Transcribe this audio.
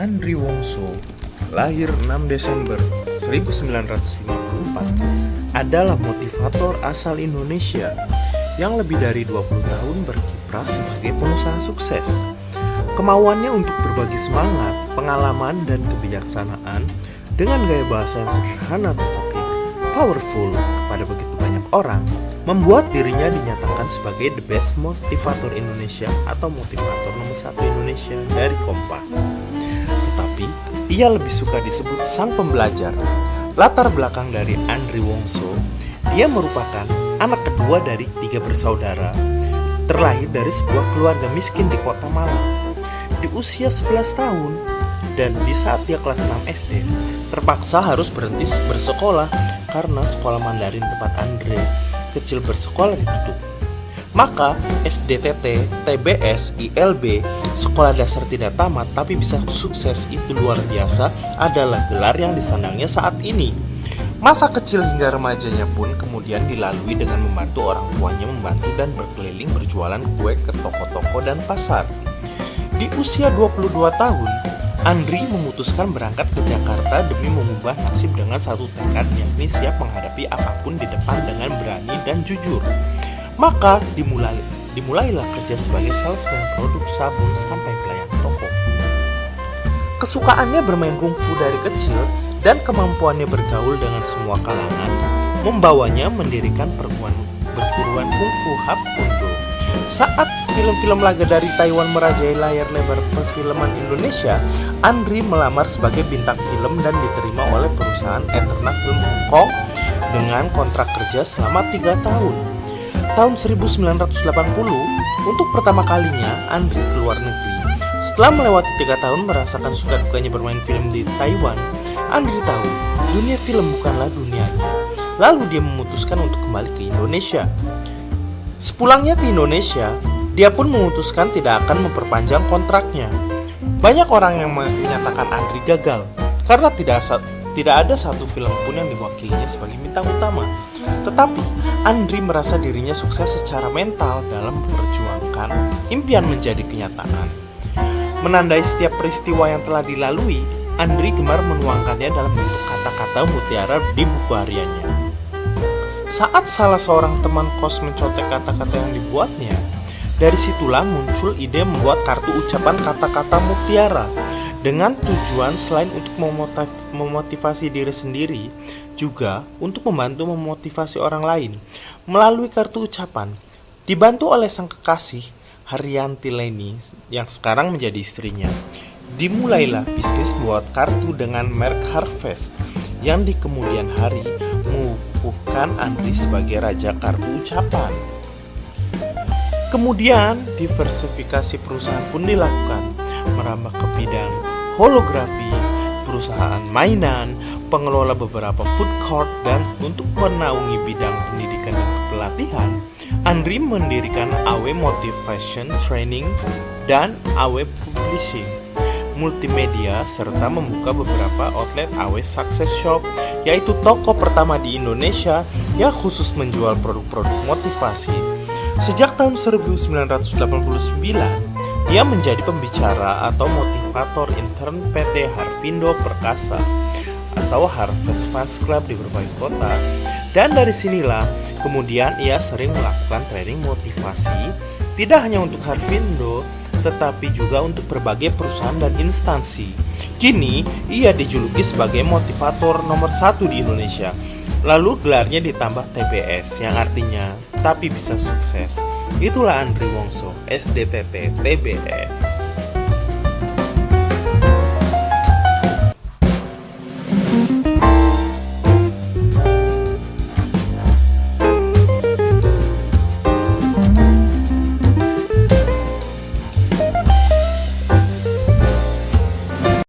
Andri Wongso, lahir 6 Desember 1954, adalah motivator asal Indonesia yang lebih dari 20 tahun berkiprah sebagai pengusaha sukses. Kemauannya untuk berbagi semangat, pengalaman, dan kebijaksanaan dengan gaya bahasa yang sederhana tetapi powerful kepada begitu banyak orang, membuat dirinya dinyatakan sebagai the best motivator Indonesia atau motivator nomor 1 Indonesia dari Kompas. Tetapi, ia lebih suka disebut sang pembelajar. Latar belakang dari Andri Wongso, dia merupakan anak kedua dari 3 bersaudara, terlahir dari sebuah keluarga miskin di kota Malang. Di usia 11 tahun, dan di saat dia kelas 6 SD, terpaksa harus berhenti bersekolah karena sekolah Mandarin tempat Andre kecil bersekolah ditutup. Maka SDTT, TBS, ILB, sekolah dasar tidak tamat tapi bisa sukses itu luar biasa adalah gelar yang disandangnya saat ini. Masa kecil hingga remajanya pun kemudian dilalui dengan membantu orang tuanya membantu dan berkeliling berjualan kue ke toko-toko dan pasar. Di usia 22 tahun, Andri memutuskan berangkat ke Jakarta demi mengubah nasib dengan satu tekad, yakni siap menghadapi apapun di depan dengan berani dan jujur. Maka dimulailah kerja sebagai salesman produk sabun sampai pelayan toko. Kesukaannya bermain kungfu dari kecil dan kemampuannya bergaul dengan semua kalangan membawanya mendirikan perguruan kungfu Hap Kundo. Saat film-film laga dari Taiwan merajai layar lebar perfilman Indonesia, Andri melamar sebagai bintang film dan diterima oleh perusahaan Eterna Film Hong Kong dengan kontrak kerja selama 3 tahun. Tahun 1980, untuk pertama kalinya Andri keluar negeri. Setelah melewati 3 tahun merasakan suka dukanya bermain film di Taiwan, Andri tahu dunia film bukanlah dunianya. Lalu dia memutuskan untuk kembali ke Indonesia. Sepulangnya ke Indonesia, dia pun memutuskan tidak akan memperpanjang kontraknya. Banyak orang yang menyatakan Andri gagal karena tidak ada satu film pun yang diwakilinya sebagai bintang utama. Tetapi Andri merasa dirinya sukses secara mental dalam memperjuangkan impian menjadi kenyataan. Menandai setiap peristiwa yang telah dilalui, Andri gemar menuangkannya dalam bentuk kata-kata mutiara di buku hariannya. Saat salah seorang teman kos mencontek kata-kata yang dibuatnya, dari situlah muncul ide membuat kartu ucapan kata-kata mutiara dengan tujuan selain untuk memotivasi diri sendiri, juga untuk membantu memotivasi orang lain. Melalui kartu ucapan, dibantu oleh sang kekasih, Haryanti Leni, yang sekarang menjadi istrinya, dimulailah bisnis membuat kartu dengan merek Harvest, yang di kemudian hari mengukuhkan Andri sebagai raja kartu ucapan. Kemudian diversifikasi perusahaan pun dilakukan, merambah ke bidang holografi, perusahaan mainan, pengelola beberapa food court, dan untuk menaungi bidang pendidikan dan pelatihan, Andri mendirikan AW Motivation Training dan AW Publishing Multimedia serta membuka beberapa outlet AW Success Shop, yaitu toko pertama di Indonesia yang khusus menjual produk-produk motivasi. Sejak tahun 1989, ia menjadi pembicara atau motivator intern PT Harvindo Perkasa atau Harvest Fans Club di berbagai kota. Dan dari sinilah kemudian ia sering melakukan training motivasi tidak hanya untuk Harvindo tetapi juga untuk berbagai perusahaan dan instansi. Kini ia dijuluki sebagai motivator nomor 1 di Indonesia. Lalu gelarnya ditambah TBS yang artinya tapi bisa sukses. Itulah Andri Wongso, SDTT TBS.